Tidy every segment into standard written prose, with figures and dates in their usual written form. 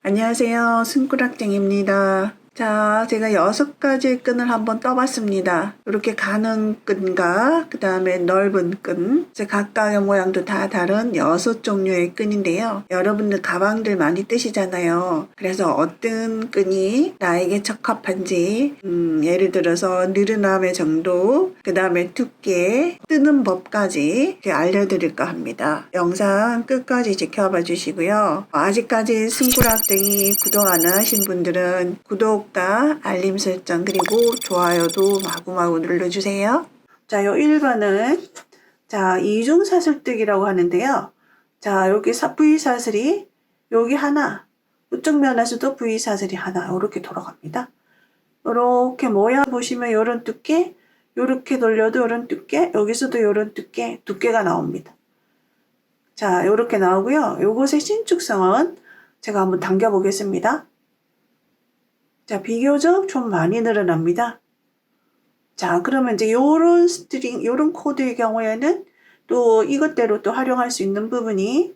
안녕하세요. 승꾸락쟁입니다. 자, 제가 6가지의 끈을 한번 떠봤습니다. 이렇게 가는 끈과 그 다음에 넓은 끈, 각각의 모양도 다 다른 6종류의 끈인데요. 여러분들 가방들 많이 뜨시잖아요. 그래서 어떤 끈이 나에게 적합한지 예를 들어서 느슨함의 정도, 그 다음에 두께, 뜨는 법까지 이렇게 알려드릴까 합니다. 영상 끝까지 지켜봐 주시고요. 아직까지 승꾸락쟁이 구독 안 하신 분들은 구독과 알림 설정 그리고 좋아요도 마구마구 눌러주세요. 자, 요 1번은 자, 이중사슬뜨기라고 하는데요. 자, 여기 V사슬이 여기 하나, 이쪽 면에서도 V사슬이 하나 이렇게 돌아갑니다. 이렇게 모양 보시면 이런 두께, 이렇게 돌려도 이런 두께, 여기서도 이런 두께가 나옵니다. 자, 이렇게 나오고요. 요것의 신축성은 제가 한번 당겨 보겠습니다. 자, 비교적 좀 많이 늘어납니다. 자, 그러면 이제 요런 스트링, 요런 코드의 경우에는 또 이것대로 또 활용할 수 있는 부분이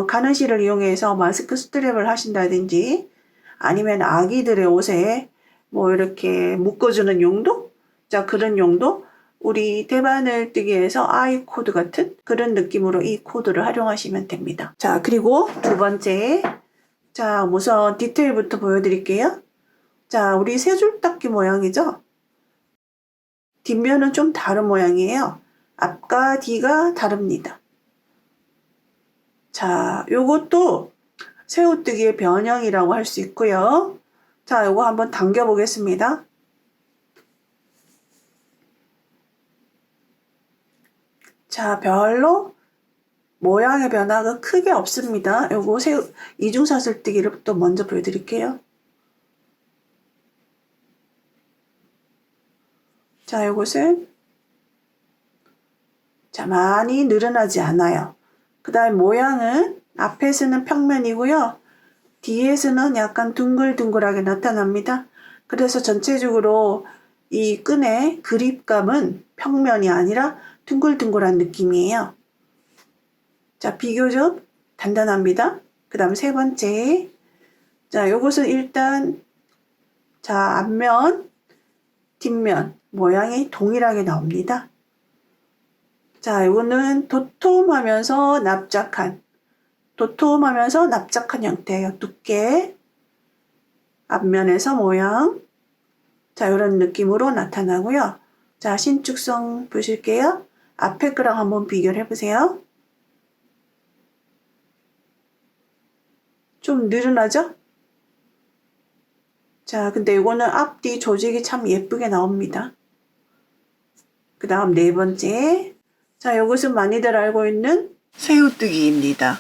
가느실을 이용해서 마스크 스트랩을 하신다든지 아니면 아기들의 옷에 뭐 이렇게 묶어주는 용도? 자, 그런 용도? 우리 대바늘 뜨기에서 아이 코드 같은 그런 느낌으로 이 코드를 활용하시면 됩니다. 자, 그리고 두 번째. 자, 우선 디테일부터 보여드릴게요. 자, 우리 세 줄 닦기 모양이죠? 뒷면은 좀 다른 모양이에요. 앞과 뒤가 다릅니다. 자, 요것도 새우뜨기의 변형이라고 할 수 있고요. 자, 요거 한번 당겨 보겠습니다. 자, 별로 모양의 변화가 크게 없습니다. 요거 이중사슬뜨기를 또 먼저 보여드릴게요. 자, 요것은 자, 많이 늘어나지 않아요. 그 다음에 모양은 앞에서는 평면이고요. 뒤에서는 약간 둥글둥글하게 나타납니다. 그래서 전체적으로 이 끈의 그립감은 평면이 아니라 둥글둥글한 느낌이에요. 자, 비교적 단단합니다. 그 다음 세 번째. 자, 요것은 일단 자, 앞면, 뒷면 모양이 동일하게 나옵니다. 자, 요거는 도톰하면서 납작한 형태예요. 두께, 앞면에서 모양. 자, 이런 느낌으로 나타나고요. 자, 신축성 보실게요. 앞에 거랑 한번 비교를 해보세요. 좀 늘어나죠? 자, 근데 이거는 앞뒤 조직이 참 예쁘게 나옵니다. 그 다음 네 번째. 자, 이것은 많이들 알고 있는 새우뜨기입니다.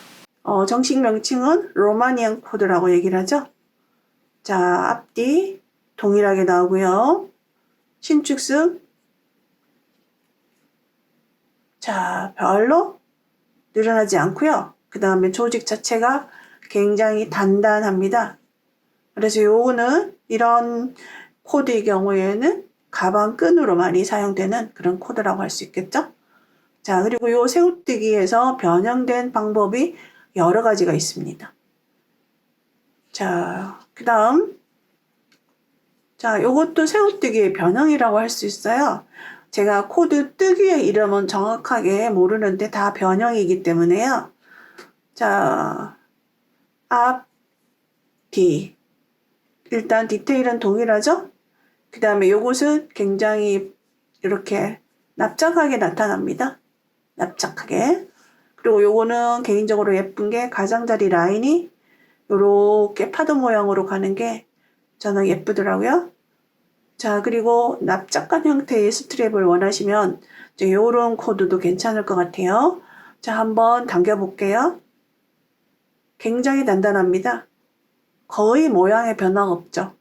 정식 명칭은 로마니안 코드라고 얘기를 하죠. 자, 앞뒤 동일하게 나오고요. 신축성. 자, 별로 늘어나지 않고요. 그 다음에 조직 자체가 굉장히 단단합니다. 그래서 요거는 이런 코드의 경우에는 가방 끈으로 많이 사용되는 그런 코드라고 할 수 있겠죠. 자, 그리고 요 새우뜨기에서 변형된 방법이 여러 가지가 있습니다. 자, 그 다음. 자, 요것도 새우뜨기의 변형이라고 할 수 있어요. 제가 코드 뜨기의 이름은 정확하게 모르는데 다 변형이기 때문에요. 자, 앞, 뒤. 일단 디테일은 동일하죠? 그 다음에 요것은 굉장히 이렇게 납작하게 나타납니다. 납작하게. 그리고 요거는 개인적으로 예쁜 게 가장자리 라인이 요렇게 파도 모양으로 가는 게 저는 예쁘더라고요. 자, 그리고 납작한 형태의 스트랩을 원하시면 이제 요런 코드도 괜찮을 것 같아요. 자, 한번 당겨 볼게요. 굉장히 단단합니다. 거의 모양의 변화가 없죠.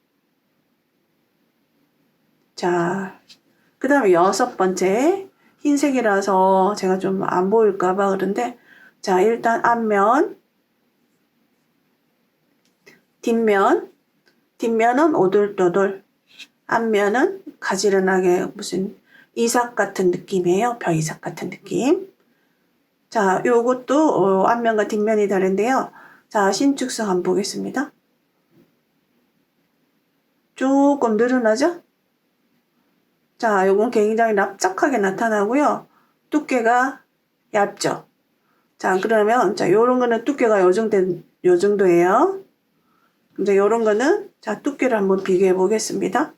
자, 그 다음에 6번째. 흰색이라서 제가 좀 안 보일까봐 그런데, 자, 일단 앞면, 뒷면은 오돌도돌, 앞면은 가지런하게 무슨 이삭 같은 느낌이에요. 벼이삭 같은 느낌. 자, 요것도 앞면과 뒷면이 다른데요. 자, 신축성 한번 보겠습니다. 조금 늘어나죠? 자, 요건 굉장히 납작하게 나타나고요. 두께가 얇죠? 자, 그러면, 자, 요런 거는 두께가 요 정도예요. 이제 요런 거는, 자, 두께를 한번 비교해 보겠습니다.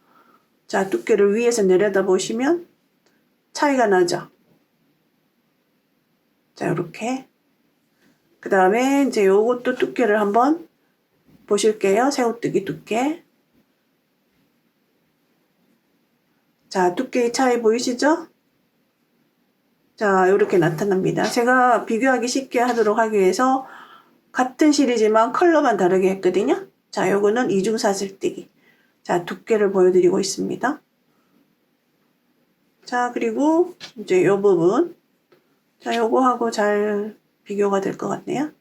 자, 두께를 위에서 내려다 보시면 차이가 나죠? 자, 요렇게. 그 다음에 이제 요것도 두께를 한번 보실게요. 새우뜨기 두께. 자, 두께의 차이 보이시죠? 자, 요렇게 나타납니다. 제가 비교하기 쉽게 하도록 하기 위해서 같은 실이지만 컬러만 다르게 했거든요. 자, 요거는 이중사슬뜨기. 자, 두께를 보여드리고 있습니다. 자, 그리고 이제 요 부분. 자, 요거하고 잘 비교가 될 것 같네요.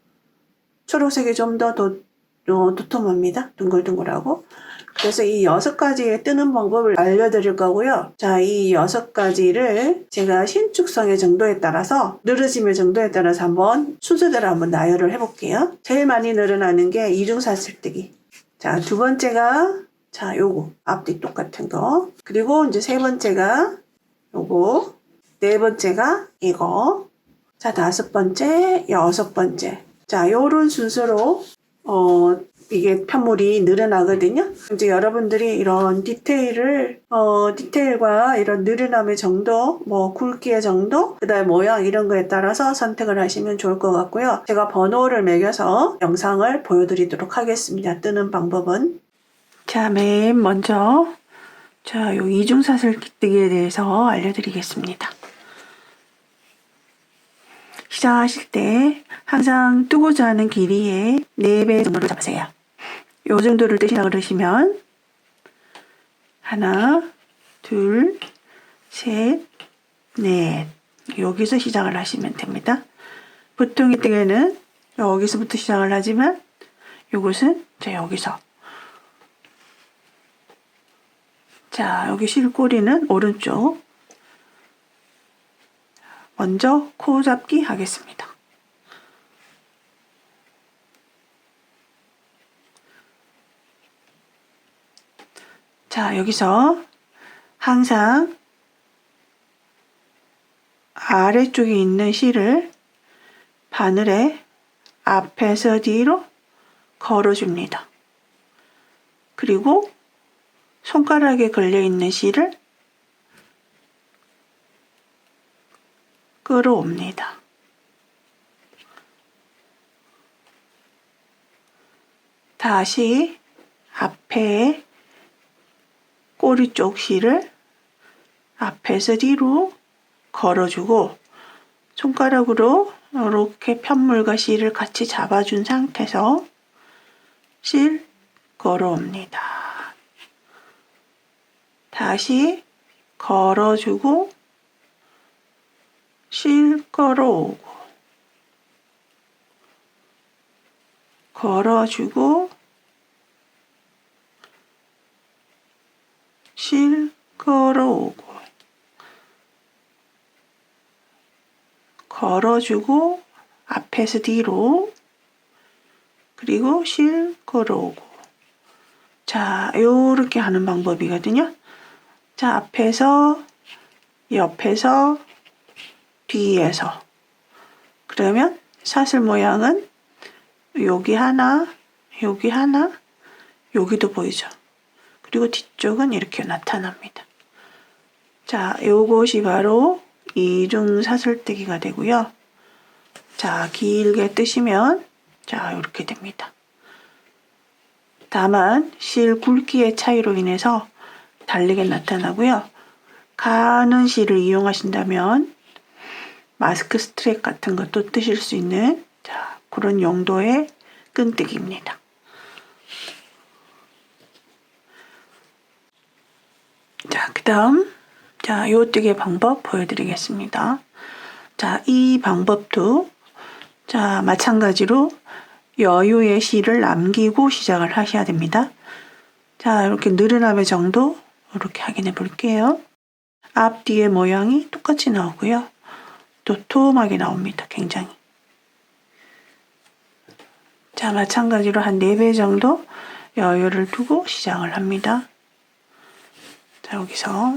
초록색이 좀 더 도톰합니다. 둥글둥글하고. 그래서 이 6가지의 뜨는 방법을 알려드릴 거고요. 자, 이 6가지를 제가 신축성의 정도에 따라서, 늘어짐의 정도에 따라서 한번 순서대로 한번 나열을 해볼게요. 제일 많이 늘어나는 게 이중사슬뜨기. 자, 두 번째가, 자, 요거. 앞뒤 똑같은 거. 그리고 이제 세 번째가 요거. 네 번째가 이거. 자, 다섯 번째, 여섯 번째. 자, 요런 순서로, 이게 편물이 늘어나거든요. 이제 여러분들이 이런 디테일과 이런 늘어남의 정도, 뭐 굵기의 정도, 그 다음에 모양 이런 거에 따라서 선택을 하시면 좋을 것 같고요. 제가 번호를 매겨서 영상을 보여드리도록 하겠습니다. 뜨는 방법은. 자, 맨 먼저, 자, 요 이중사슬뜨기에 대해서 알려드리겠습니다. 시작하실 때 항상 뜨고자 하는 길이의 4배 정도를 잡으세요. 요 정도를 뜨시라 그러시면 하나, 둘, 셋, 넷 여기서 시작을 하시면 됩니다. 보통의 뜨개는 여기서부터 시작을 하지만 요것은 자 여기서 자 여기 실꼬리는 오른쪽 먼저 코 잡기 하겠습니다. 자, 여기서 항상 아래쪽에 있는 실을 바늘에 앞에서 뒤로 걸어줍니다. 그리고 손가락에 걸려있는 실을 끌어옵니다. 다시 앞에 꼬리 쪽 실을 앞에서 뒤로 걸어주고 손가락으로 이렇게 편물과 실을 같이 잡아준 상태에서 실 걸어옵니다. 다시 걸어주고 실 걸어오고 걸어주고 실 걸어오고 걸어주고 앞에서 뒤로 그리고 실 걸어오고 자 요렇게 하는 방법이거든요. 자 앞에서 옆에서 뒤에서 그러면 사슬 모양은 여기 하나 여기 하나 여기도 보이죠. 그리고 뒤쪽은 이렇게 나타납니다. 자, 요것이 바로 이중 사슬뜨기가 되고요. 자, 길게 뜨시면 자, 이렇게 됩니다. 다만 실 굵기의 차이로 인해서 다르게 나타나고요. 가는 실을 이용하신다면 마스크 스트랩 같은 것도 뜨실 수 있는 자, 그런 용도의 끈뜨기입니다. 자, 그 다음, 자, 요 뜨개 방법 보여드리겠습니다. 자, 이 방법도, 자, 마찬가지로 여유의 실을 남기고 시작을 하셔야 됩니다. 자, 이렇게 늘어남의 정도, 이렇게 확인해 볼게요. 앞뒤의 모양이 똑같이 나오고요. 도톰하게 나옵니다, 굉장히. 자, 마찬가지로 한 4배 정도 여유를 두고 시작을 합니다. 자, 여기서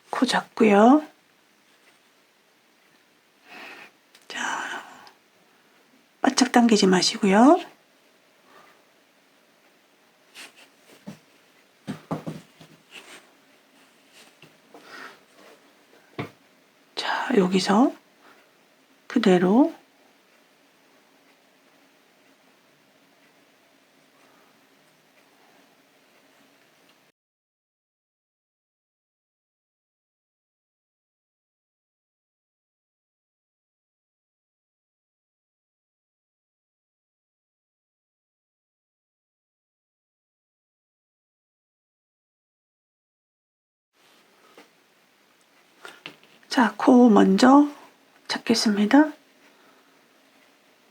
코 잡고요. 자, 바짝 당기지 마시고요. 자, 여기서 그대로 자, 코 먼저 잡겠습니다.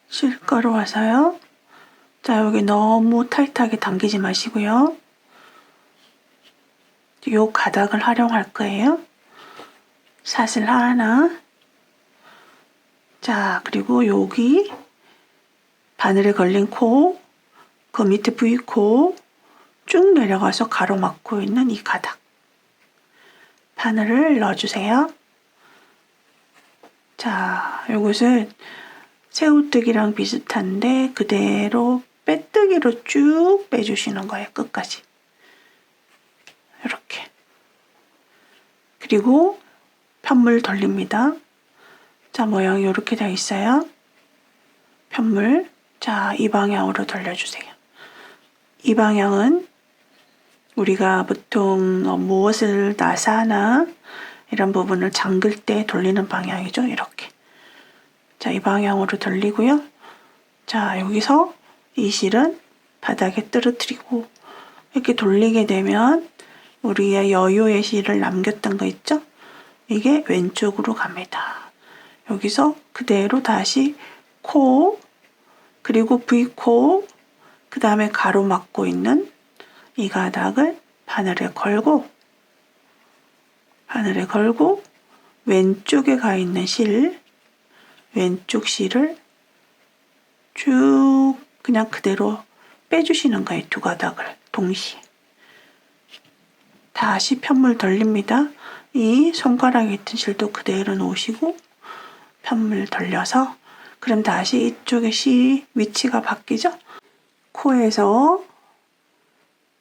실가로 와서요. 자, 여기 너무 타이트하게 당기지 마시고요. 요 가닥을 활용할 거예요. 사슬 하나. 자, 그리고 여기 바늘에 걸린 코, 그 밑에 V코 쭉 내려가서 가로막고 있는 이 가닥. 바늘을 넣어주세요. 자, 요것은 새우뜨기랑 비슷한데 그대로 빼뜨기로 쭉 빼주시는 거예요. 끝까지. 이렇게. 그리고 편물 돌립니다. 자, 모양이 이렇게 되어 있어요. 편물. 자, 이 방향으로 돌려주세요. 이 방향은 우리가 보통 무엇을 나사나 이런 부분을 잠글 때 돌리는 방향이죠. 이렇게. 자, 이 방향으로 돌리고요. 자, 여기서 이 실은 바닥에 떨어뜨리고 이렇게 돌리게 되면 우리의 여유의 실을 남겼던 거 있죠? 이게 왼쪽으로 갑니다. 여기서 그대로 다시 코, 그리고 V코, 그 다음에 가로막고 있는 이 가닥을 바늘에 걸고 왼쪽에 가 있는 실, 왼쪽 실을 쭉 그냥 그대로 빼주시는 거예요. 두 가닥을 동시에. 다시 편물 돌립니다. 이 손가락에 있던 실도 그대로 놓으시고 편물 돌려서 그럼 다시 이쪽에 실 위치가 바뀌죠? 코에서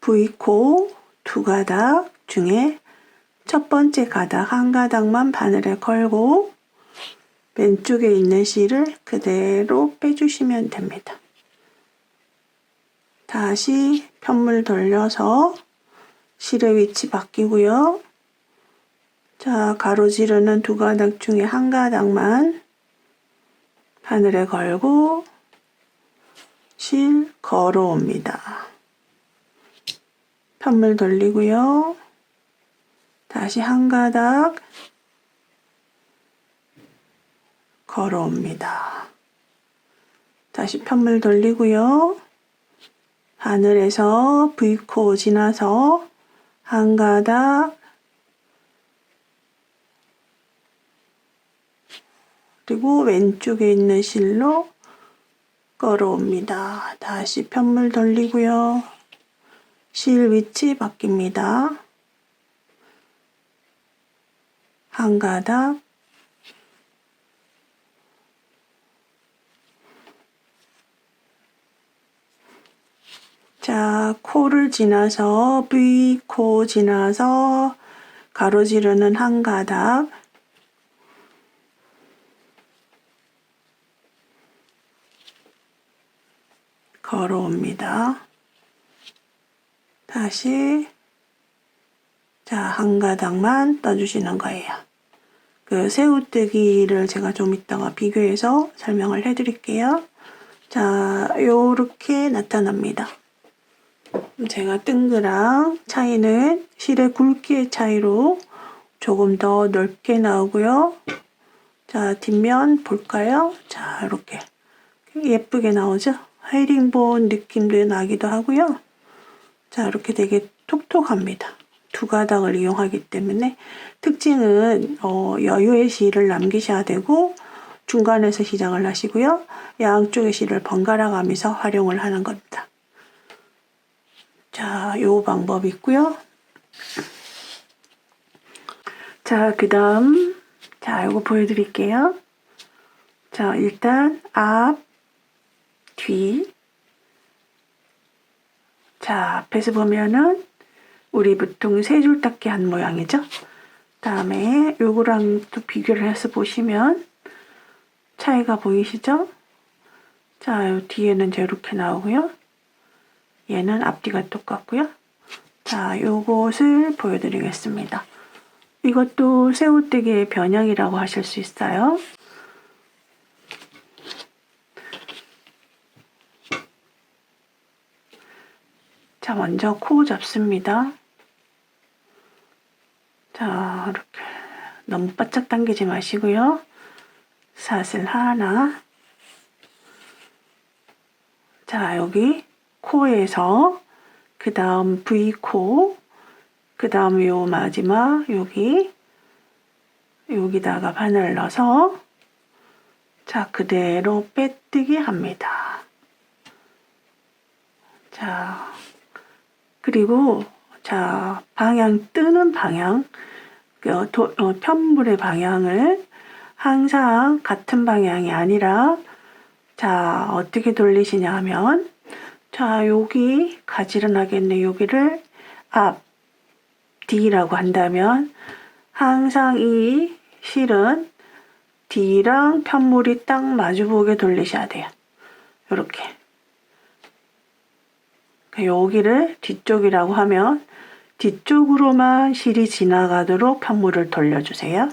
V코 두 가닥 중에 첫 번째 가닥 한 가닥만 바늘에 걸고 왼쪽에 있는 실을 그대로 빼주시면 됩니다. 다시 편물 돌려서 실의 위치 바뀌고요. 자, 가로지르는 두 가닥 중에 한 가닥만 바늘에 걸고 실 걸어옵니다. 편물 돌리고요. 다시 한 가닥 걸어옵니다. 다시 편물 돌리고요. 바늘에서 V코 지나서 한 가닥 그리고 왼쪽에 있는 실로 걸어옵니다. 다시 편물 돌리고요. 실 위치 바뀝니다. 한 가닥 자, 코를 지나서 V코 지나서 가로지르는 한 가닥 걸어옵니다. 다시 자, 한 가닥만 떠주시는 거예요. 그 새우뜨기를 제가 좀 이따가 비교해서 설명을 해드릴게요. 자, 요렇게 나타납니다. 제가 뜬 거랑 차이는 실의 굵기의 차이로 조금 더 넓게 나오고요. 자, 뒷면 볼까요? 자, 이렇게 예쁘게 나오죠? 헤링본 느낌도 나기도 하고요. 자, 이렇게 되게 톡톡합니다. 두 가닥을 이용하기 때문에 특징은 여유의 실을 남기셔야 되고 중간에서 시작을 하시고요. 양쪽의 실을 번갈아 가면서 활용을 하는 겁니다. 자, 요 방법 있고요. 자, 그 다음, 자, 요거 보여드릴게요. 자, 일단 앞, 뒤. 자, 앞에서 보면은 우리 보통 세 줄 닦기 한 모양이죠. 다음에 요거랑 또 비교를 해서 보시면 차이가 보이시죠? 자, 요 뒤에는 이렇게 나오고요. 얘는 앞뒤가 똑같고요. 자, 요것을 보여드리겠습니다. 이것도 새우뜨기의 변형이라고 하실 수 있어요. 자, 먼저 코 잡습니다. 자, 이렇게 너무 바짝 당기지 마시고요. 사슬 하나. 자, 여기 코에서 그 다음 V코, 그 다음 요 마지막 여기다가 바늘 넣어서 자, 그대로 빼뜨기 합니다. 자, 그리고 자, 방향 뜨는 방향, 편물의 방향을 항상 같은 방향이 아니라 자, 어떻게 돌리시냐 하면 자, 여기 가지런하겠네. 여기를 앞, 뒤라고 한다면 항상 이 실은 뒤랑 편물이 딱 마주보게 돌리셔야 돼요. 이렇게. 여기를 뒤쪽이라고 하면 뒤쪽으로만 실이 지나가도록 편물을 돌려주세요.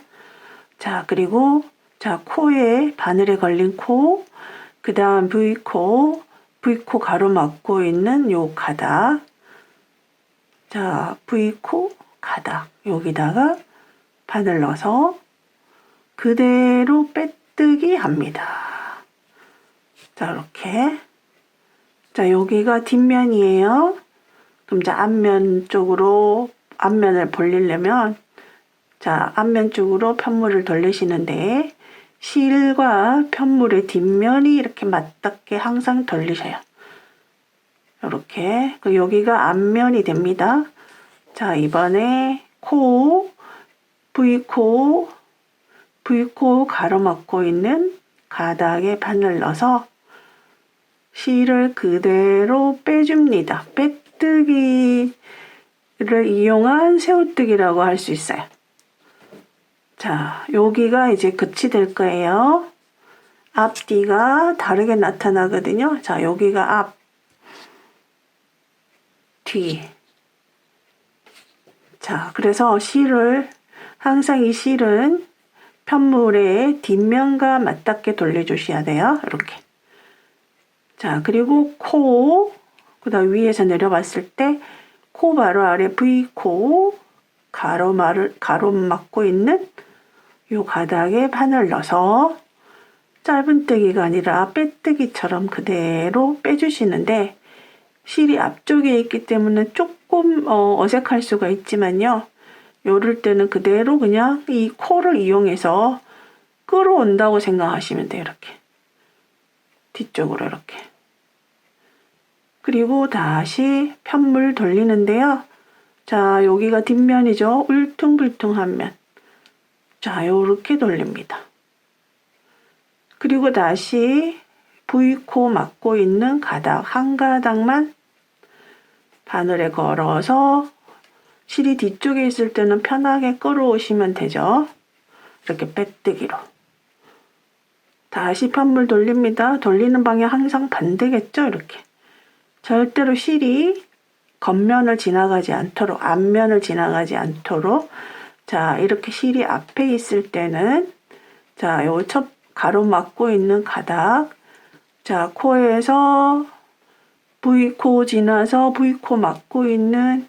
자, 그리고 자, 코에 바늘에 걸린 코, 그 다음 V코 가로막고 있는 요 가닥. 자, V코 가닥. 여기다가 바늘 넣어서 그대로 빼뜨기 합니다. 자, 이렇게. 자, 여기가 뒷면이에요. 그럼 자, 앞면을 벌리려면 자, 앞면 쪽으로 편물을 돌리시는데 실과 편물의 뒷면이 이렇게 맞닿게 항상 돌리셔요. 이렇게. 그 여기가 앞면이 됩니다. 자, 이번에 코, V코 가로막고 있는 가닥에 바늘 넣어서 실을 그대로 빼줍니다. 빼뜨기를 이용한 새우뜨기라고 할 수 있어요. 자, 여기가 이제 끝이 될 거예요. 앞뒤가 다르게 나타나거든요. 자, 여기가 앞, 뒤. 자, 그래서 항상 이 실은 편물의 뒷면과 맞닿게 돌려주셔야 돼요. 이렇게. 자, 그리고 코, 그 다음 위에서 내려봤을 때, 코 바로 아래 V코, 가로막고 있는 요 가닥에 바늘 넣어서 짧은뜨기가 아니라 빼뜨기처럼 그대로 빼주시는데, 실이 앞쪽에 있기 때문에 조금 어색할 수가 있지만요. 요럴 때는 그대로 그냥 이 코를 이용해서 끌어온다고 생각하시면 돼요. 이렇게. 뒤쪽으로 이렇게. 그리고 다시 편물 돌리는데요. 자, 여기가 뒷면이죠. 울퉁불퉁한 면. 자, 요렇게 돌립니다. 그리고 다시 V코 막고 있는 가닥 한 가닥만 바늘에 걸어서 실이 뒤쪽에 있을 때는 편하게 끌어오시면 되죠. 이렇게 빼뜨기로. 다시 편물 돌립니다. 돌리는 방향 항상 반대겠죠? 이렇게. 절대로 실이 겉면을 지나가지 않도록, 앞면을 지나가지 않도록 자, 이렇게 실이 앞에 있을 때는 자, 요 첫 가로막고 있는 가닥 자, 코에서 V코 지나서 V코 막고 있는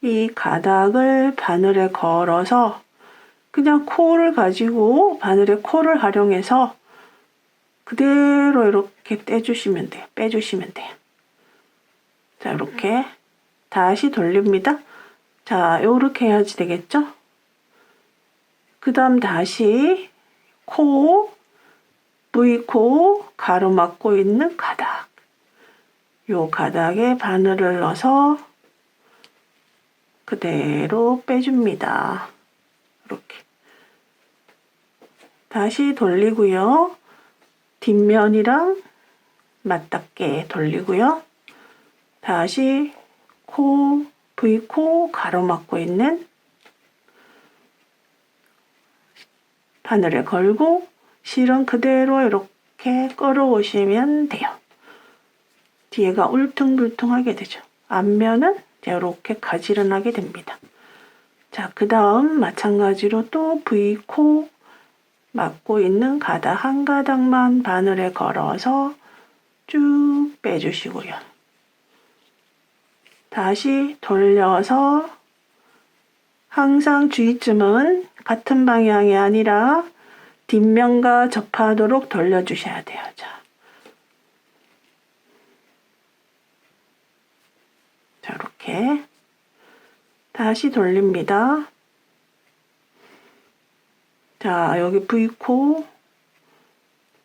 이 가닥을 바늘에 걸어서 그냥 코를 가지고 바늘에 코를 활용해서 그대로 이렇게 빼주시면 돼요. 자, 이렇게 다시 돌립니다. 자, 요렇게 해야지 되겠죠? 그 다음 다시 코, V코 가로막고 있는 가닥. 요 가닥에 바늘을 넣어서 그대로 빼줍니다. 이렇게. 다시 돌리고요. 뒷면이랑 맞닿게 돌리고요. 다시 V코 가로막고 있는 바늘에 걸고 실은 그대로 이렇게 끌어오시면 돼요. 뒤에가 울퉁불퉁하게 되죠. 앞면은 이렇게 가지런하게 됩니다. 자, 그 다음 마찬가지로 또 V코 막고 있는 가닥 한 가닥만 바늘에 걸어서 쭉 빼주시고요. 다시 돌려서 항상 주의점은 같은 방향이 아니라 뒷면과 접하도록 돌려주셔야 돼요. 자, 이렇게 다시 돌립니다. 자, 여기 V코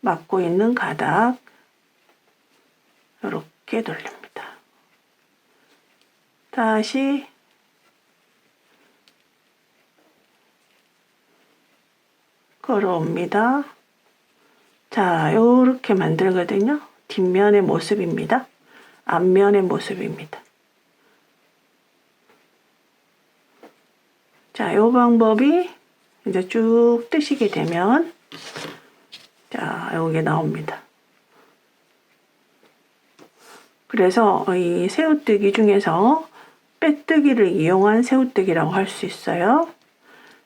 막고 있는 가닥 이렇게 돌립니다. 다시 걸어옵니다. 자, 이렇게 만들거든요. 뒷면의 모습입니다. 앞면의 모습입니다. 자, 이 방법이 이제 쭉 뜨시게 되면 자, 여기 나옵니다. 그래서 이 새우뜨기 중에서 빼뜨기를 이용한 새우뜨기라고 할 수 있어요.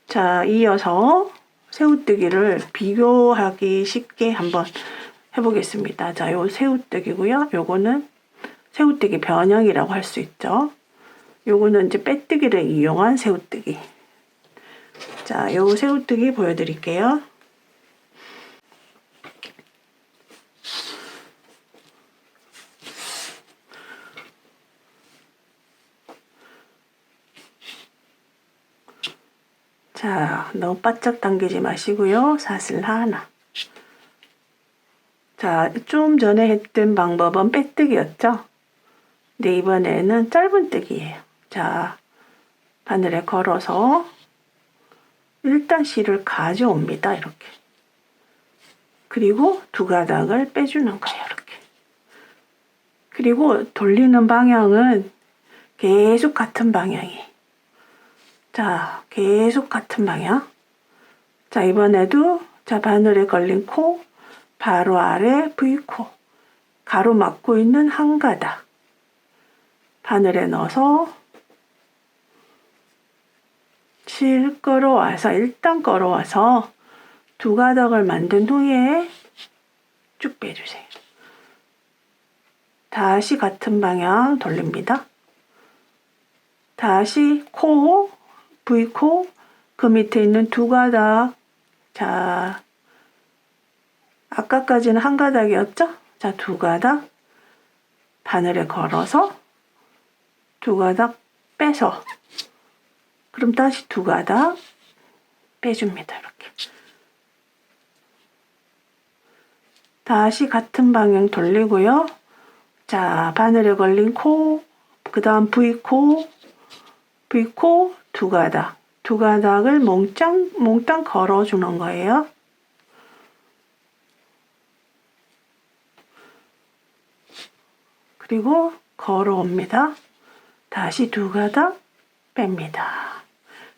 자, 이어서 새우뜨기를 비교하기 쉽게 한번 해보겠습니다. 자, 요 새우뜨기고요. 요거는 새우뜨기 변형이라고 할 수 있죠. 요거는 이제 빼뜨기를 이용한 새우뜨기. 자, 요 새우뜨기 보여드릴게요. 자, 너무 바짝 당기지 마시고요. 사슬 하나. 자, 좀 전에 했던 방법은 빼뜨기였죠. 근데 이번에는 짧은 뜨기예요. 자, 바늘에 걸어서 일단 실을 가져옵니다. 이렇게. 그리고 두 가닥을 빼주는 거예요. 이렇게. 그리고 돌리는 방향은 계속 같은 방향이에요. 자, 계속 같은 방향. 자, 이번에도 자, 바늘에 걸린 코, 바로 아래 V코, 가로막고 있는 한 가닥. 바늘에 넣어서 실 끌어와서 일단 끌어와서 두 가닥을 만든 후에 쭉 빼주세요. 다시 같은 방향 돌립니다. 다시 코, V코, 그 밑에 있는 두 가닥. 자, 아까까지는 한 가닥이었죠? 자, 두 가닥 바늘에 걸어서 두 가닥 빼서 그럼 다시 두 가닥 빼줍니다. 이렇게. 다시 같은 방향 돌리고요. 자, 바늘에 걸린 코, 그 다음 V코, V코 두 가닥. 두 가닥을 몽땅 걸어주는 거예요. 그리고 걸어옵니다. 다시 두 가닥 뺍니다.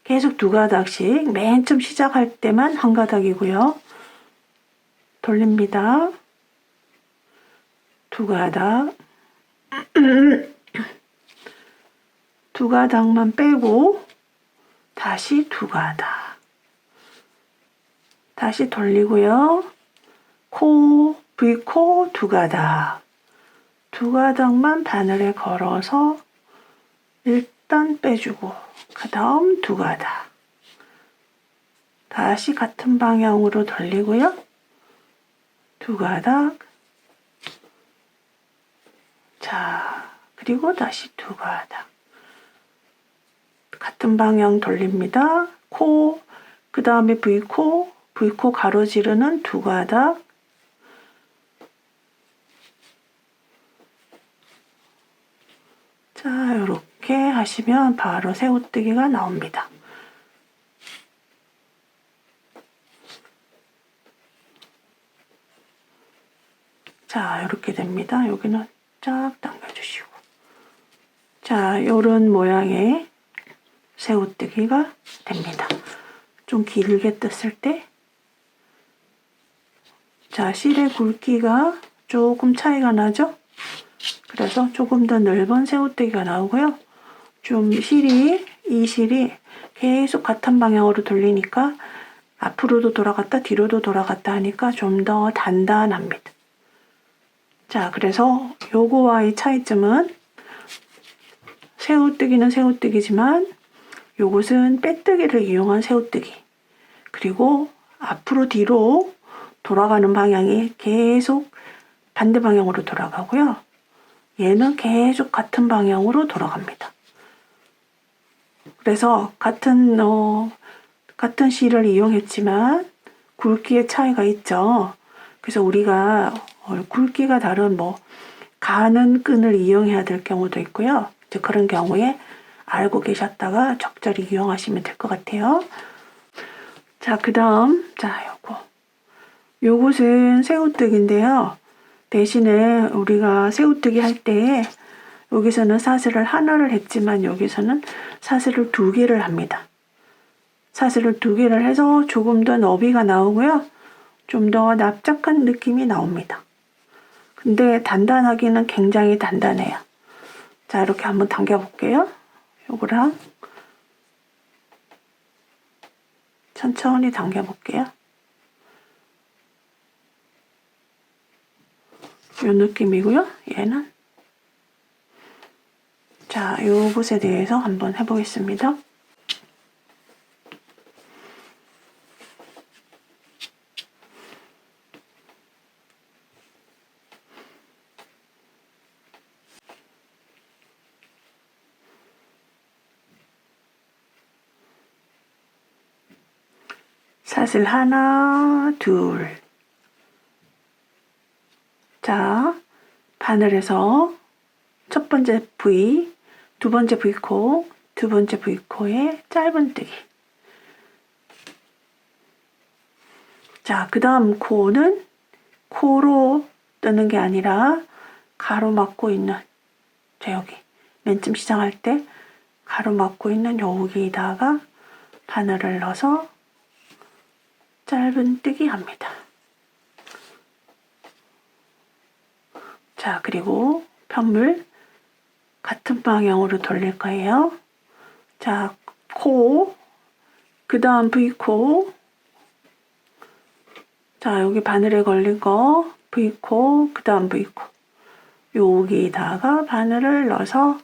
계속 두 가닥씩 맨 처음 시작할 때만 한 가닥이고요. 돌립니다. 두 가닥 두 가닥만 빼고 다시 두 가닥 다시 돌리고요. 코, V코 두 가닥 두 가닥만 바늘에 걸어서 일단 빼주고 그 다음 두 가닥 다시 같은 방향으로 돌리고요. 두 가닥 자, 그리고 다시 두 가닥 같은 방향 돌립니다. 코, 그 다음에 V코 가로지르는 두 가닥 자, 이렇게 하시면 바로 새우뜨기가 나옵니다. 자, 이렇게 됩니다. 여기는 쫙 당겨주시고. 자, 이런 모양의 새우뜨기가 됩니다. 좀 길게 떴을 때, 자, 실의 굵기가 조금 차이가 나죠? 그래서 조금 더 넓은 새우뜨기가 나오고요. 좀 이 실이 계속 같은 방향으로 돌리니까 앞으로도 돌아갔다 뒤로도 돌아갔다 하니까 좀 더 단단합니다. 자, 그래서 요거와의 차이점은 새우뜨기는 새우뜨기지만 요것은 빼뜨기를 이용한 새우뜨기. 그리고 앞으로 뒤로 돌아가는 방향이 계속 반대 방향으로 돌아가고요. 얘는 계속 같은 방향으로 돌아갑니다. 그래서 같은 실을 이용했지만 굵기의 차이가 있죠. 그래서 우리가 굵기가 다른 가는 끈을 이용해야 될 경우도 있고요. 이제 그런 경우에 알고 계셨다가 적절히 이용하시면 될 것 같아요. 자, 그 다음, 요것은 새우뜨기인데요. 대신에 우리가 새우뜨기 할 때 여기서는 사슬을 하나를 했지만 여기서는 사슬을 2개를 합니다. 사슬을 2개를 해서 조금 더 너비가 나오고요. 좀 더 납작한 느낌이 나옵니다. 근데 단단하기는 굉장히 단단해요. 자, 이렇게 한번 당겨 볼게요. 요거랑 천천히 당겨 볼게요. 요 느낌이고요. 얘는 자, 요것에 대해서 한번 해보겠습니다. 사슬 하나, 둘. 자, 바늘에서 첫 번째 부위, 두 번째 V코, 두 번째 V코의 짧은뜨기. 자, 그 다음 코는 코로 뜨는 게 아니라 가로막고 있는, 자, 여기 맨 처음 시작할 때 가로막고 있는 여기다가 바늘을 넣어서 짧은뜨기 합니다. 자, 그리고 편물 같은 방향으로 돌릴 거예요. 자, 코, 그 다음 V코, 자, 여기 바늘에 걸린 거 V코, 그 다음 V코, 여기다가 바늘을 넣어서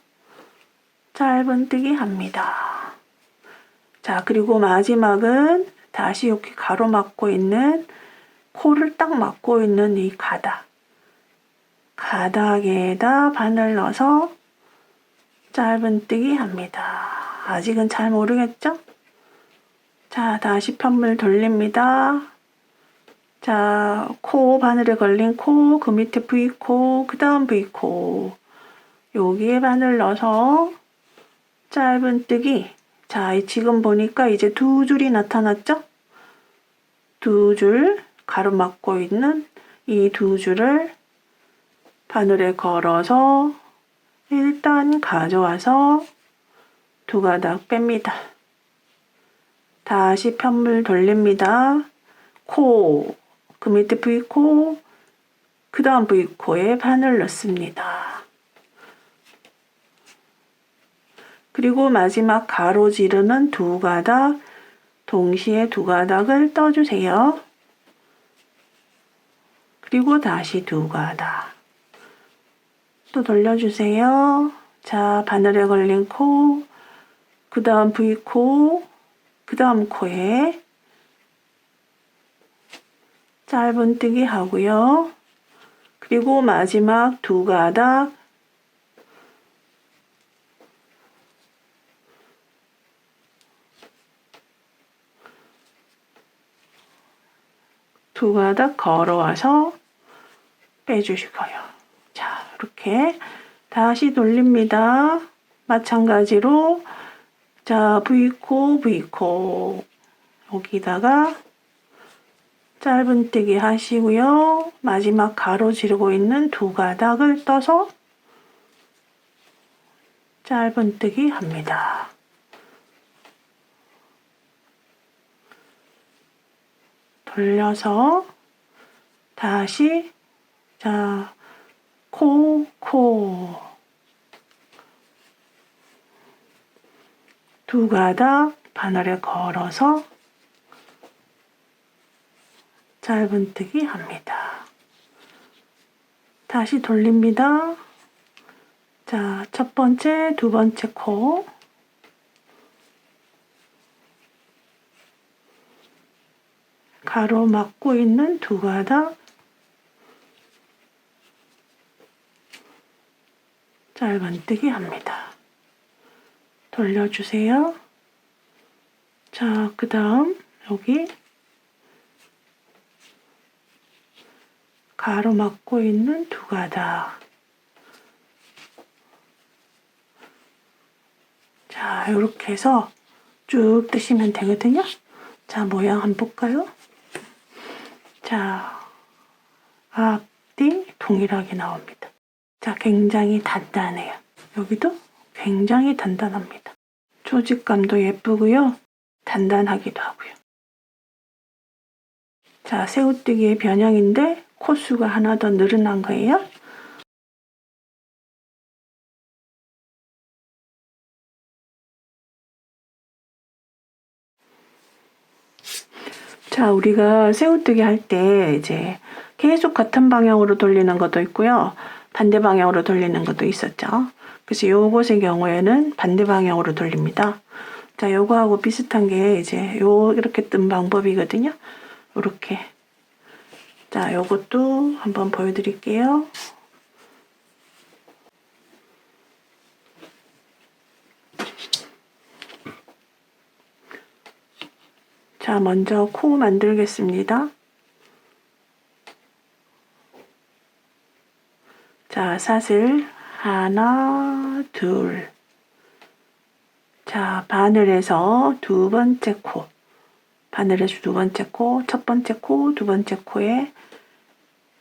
짧은뜨기 합니다. 자, 그리고 마지막은 다시 여기 가로막고 있는 코를 딱 막고 있는 이 가닥에다 바늘 넣어서 짧은뜨기 합니다. 아직은 잘 모르겠죠? 자, 다시 편물 돌립니다. 자, 코, 바늘에 걸린 코, 그 밑에 V코, 그 다음 V코. 여기에 바늘 넣어서 짧은뜨기. 자, 지금 보니까 이제 2줄이 나타났죠? 2줄 가로막고 있는 이 2줄을 바늘에 걸어서 일단 가져와서 2가닥 뺍니다. 다시 편물 돌립니다. 코, 그 밑에 V코, 그 다음 V코에 바늘 넣습니다. 그리고 마지막 가로지르는 2가닥, 동시에 2가닥을 떠주세요. 그리고 다시 2가닥. 또 돌려주세요. 자, 바늘에 걸린 코, 그 다음 V코, 그 다음 코에 짧은뜨기 하고요. 그리고 마지막 2가닥, 걸어와서 빼주시고요. 자, 이렇게 다시 돌립니다. 마찬가지로 자, V코, V코 여기다가 짧은뜨기 하시고요. 마지막 가로지르고 있는 두 가닥을 떠서 짧은뜨기 합니다. 돌려서 다시 자, 코, 두 가닥 바늘에 걸어서 짧은뜨기 합니다. 다시 돌립니다. 자, 첫 번째, 두 번째 코 가로막고 있는 두 가닥 짧은뜨기 합니다. 돌려주세요. 자, 그 다음 여기 가로막고 있는 두 가닥. 자, 이렇게 해서 쭉 뜨시면 되거든요. 자, 모양 한번 볼까요? 자, 앞뒤 동일하게 나옵니다. 자, 굉장히 단단해요. 여기도 굉장히 단단합니다. 조직감도 예쁘고요. 단단하기도 하고요. 자, 새우뜨기의 변형인데 코수가 하나 더 늘어난 거예요. 자, 우리가 새우뜨기 할 때 이제 계속 같은 방향으로 돌리는 것도 있고요. 반대 방향으로 돌리는 것도 있었죠. 그래서 요것의 경우에는 반대 방향으로 돌립니다. 자, 요거하고 비슷한 게 이제 이렇게 뜬 방법이거든요. 이렇게. 자, 요것도 한번 보여드릴게요. 자, 먼저 코 만들겠습니다. 자, 사슬 하나, 둘. 자, 바늘에서 두 번째 코. 바늘에서 두 번째 코, 첫 번째 코, 두 번째 코에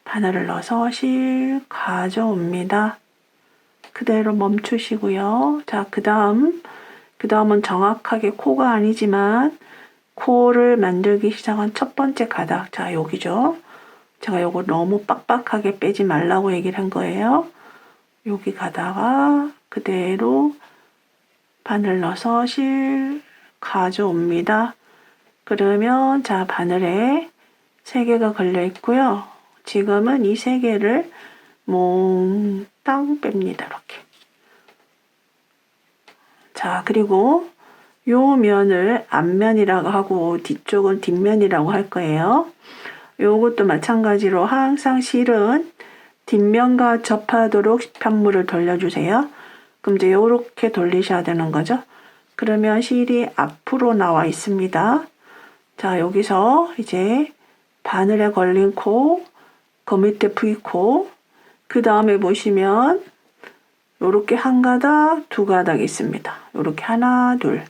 바늘을 넣어서 실 가져옵니다. 그대로 멈추시고요. 자, 그 다음은 정확하게 코가 아니지만 코를 만들기 시작한 첫 번째 가닥. 자, 여기죠. 제가 요거 너무 빡빡하게 빼지 말라고 얘기를 한 거예요. 여기 가다가 그대로 바늘 넣어서 실 가져옵니다. 그러면 자, 바늘에 3개가 걸려 있고요. 지금은 이 3개를 몽땅 뺍니다. 이렇게. 자, 그리고 요 면을 앞면이라고 하고 뒤쪽은 뒷면이라고 할 거예요. 요것도 마찬가지로 항상 실은 뒷면과 접하도록 편물을 돌려주세요. 그럼 이제 요렇게 돌리셔야 되는 거죠. 그러면 실이 앞으로 나와 있습니다. 자, 여기서 이제 바늘에 걸린 코, 그 밑에 V코, 그 다음에 보시면 요렇게 한 가닥, 두 가닥 있습니다. 요렇게 하나, 둘,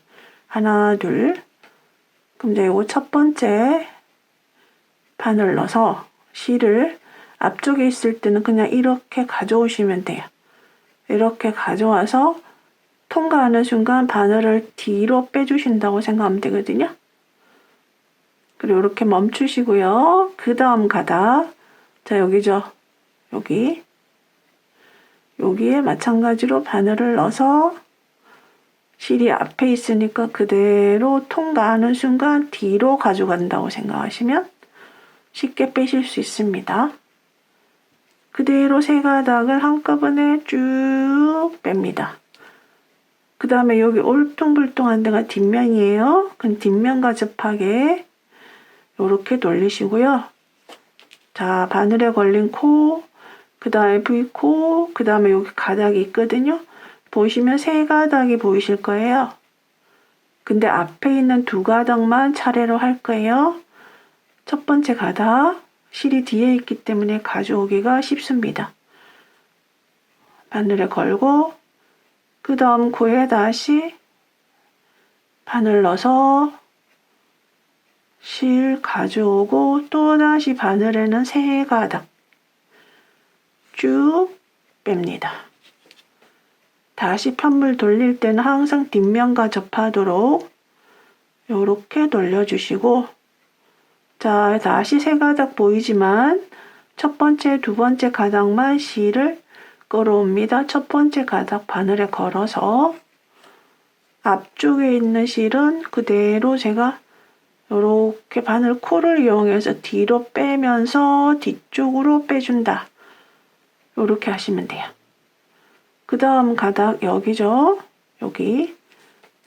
하나, 둘. 그럼 이제 요거 첫 번째 바늘 넣어서 실을 앞쪽에 있을 때는 그냥 이렇게 가져오시면 돼요. 이렇게 가져와서 통과하는 순간 바늘을 뒤로 빼주신다고 생각하면 되거든요. 그리고 이렇게 멈추시고요. 그 다음 가닥. 자, 여기죠. 여기에 마찬가지로 바늘을 넣어서 실이 앞에 있으니까 그대로 통과하는 순간 뒤로 가져간다고 생각하시면 쉽게 빼실 수 있습니다. 그대로 3가닥을 한꺼번에 쭉 뺍니다. 그 다음에 여기 울퉁불퉁한 데가 뒷면이에요. 그럼 뒷면과 접하게 이렇게 돌리시고요. 자, 바늘에 걸린 코, 그 다음에 V코, 그 다음에 여기 가닥이 있거든요. 보시면 3가닥이 보이실 거예요. 근데 앞에 있는 2가닥만 차례로 할 거예요. 첫 번째 가닥, 실이 뒤에 있기 때문에 가져오기가 쉽습니다. 바늘에 걸고 그 다음 코에 다시 바늘 넣어서 실 가져오고 또 다시 바늘에는 3가닥 쭉 뺍니다. 다시 편물 돌릴 때는 항상 뒷면과 접하도록 이렇게 돌려주시고, 자, 다시 3가닥 보이지만 첫 번째, 두 번째 가닥만 실을 끌어옵니다. 첫 번째 가닥 바늘에 걸어서 앞쪽에 있는 실은 그대로 제가 이렇게 바늘 코를 이용해서 뒤로 빼면서 뒤쪽으로 빼준다. 이렇게 하시면 돼요. 그 다음 가닥 여기죠.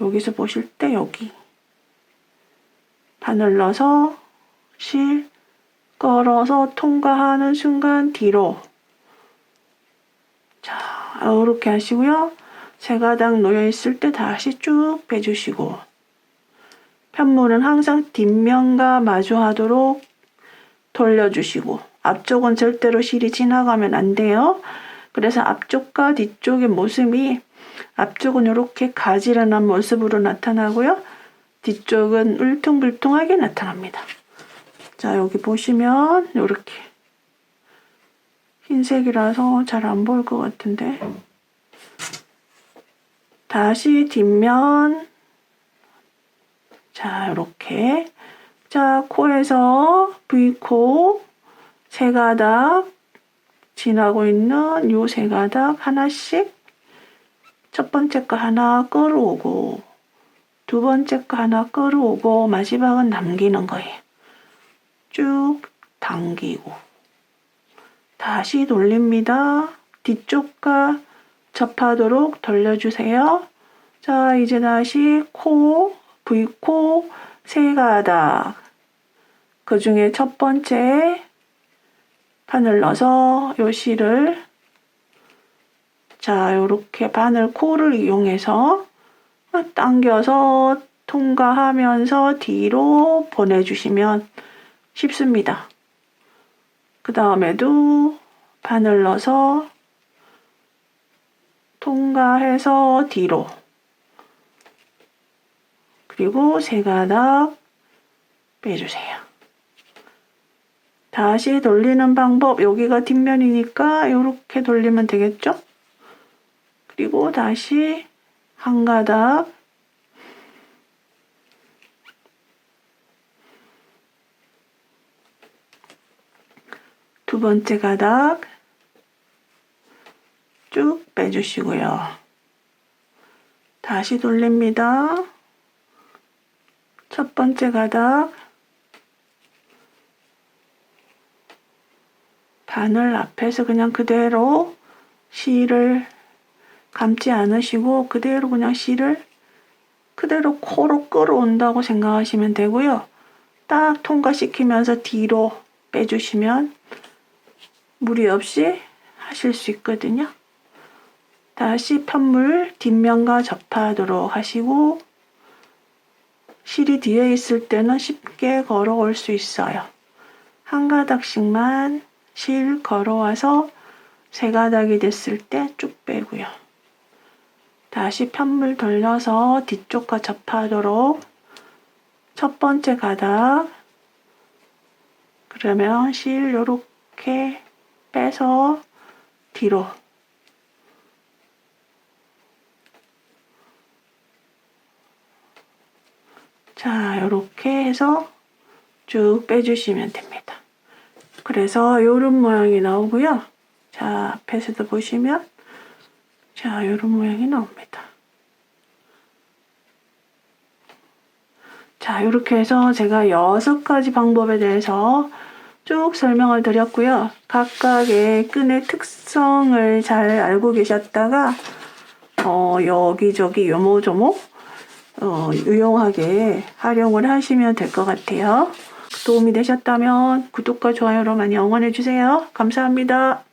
여기서 보실 때 여기 바늘 넣어서 실 걸어서 통과하는 순간 뒤로, 자, 이렇게 하시고요. 3가닥 놓여 있을 때 다시 쭉 빼주시고, 편물은 항상 뒷면과 마주하도록 돌려주시고, 앞쪽은 절대로 실이 지나가면 안 돼요. 그래서 앞쪽과 뒤쪽의 모습이, 앞쪽은 이렇게 가지런한 모습으로 나타나고요. 뒤쪽은 울퉁불퉁하게 나타납니다. 자, 여기 보시면 이렇게 흰색이라서 잘 안 보일 것 같은데, 다시 뒷면, 자, 이렇게, 자, 코에서 V코 3가닥 지나고 있는 요 3가닥 하나씩, 첫 번째 거 하나 끌어오고 두 번째 거 하나 끌어오고 마지막은 남기는 거예요. 쭉 당기고 다시 돌립니다. 뒤쪽과 접하도록 돌려주세요. 자, 이제 다시 코, V코 3가닥, 그 중에 첫 번째 바늘 넣어서 요 실을, 자, 요렇게 바늘 코를 이용해서 당겨서 통과하면서 뒤로 보내주시면 쉽습니다. 그 다음에도 바늘 넣어서 통과해서 뒤로, 그리고 3가닥 빼주세요. 다시 돌리는 방법, 여기가 뒷면이니까 이렇게 돌리면 되겠죠? 그리고 다시 1가닥, 두 번째 가닥 쭉 빼주시고요. 다시 돌립니다. 첫 번째 가닥, 바늘 앞에서 그냥 그대로 실을 감지 않으시고 그대로 그냥 실을 그대로 코로 끌어온다고 생각하시면 되고요. 딱 통과시키면서 뒤로 빼주시면 무리 없이 하실 수 있거든요. 다시 편물 뒷면과 접하도록 하시고, 실이 뒤에 있을 때는 쉽게 걸어올 수 있어요. 1가닥씩만 실 걸어와서 3가닥이 됐을 때 쭉 빼고요. 다시 편물 돌려서 뒤쪽과 접하도록 첫 번째 가닥, 그러면 실 요렇게 빼서 뒤로, 자, 요렇게 해서 쭉 빼주시면 됩니다. 그래서 요런 모양이 나오고요. 자, 앞에서도 보시면 자, 요런 모양이 나옵니다. 자, 이렇게 해서 제가 6가지 방법에 대해서 쭉 설명을 드렸고요. 각각의 끈의 특성을 잘 알고 계셨다가 여기저기 요모조모 유용하게 활용을 하시면 될 것 같아요. 도움이 되셨다면 구독과 좋아요로 많이 응원해 주세요. 감사합니다.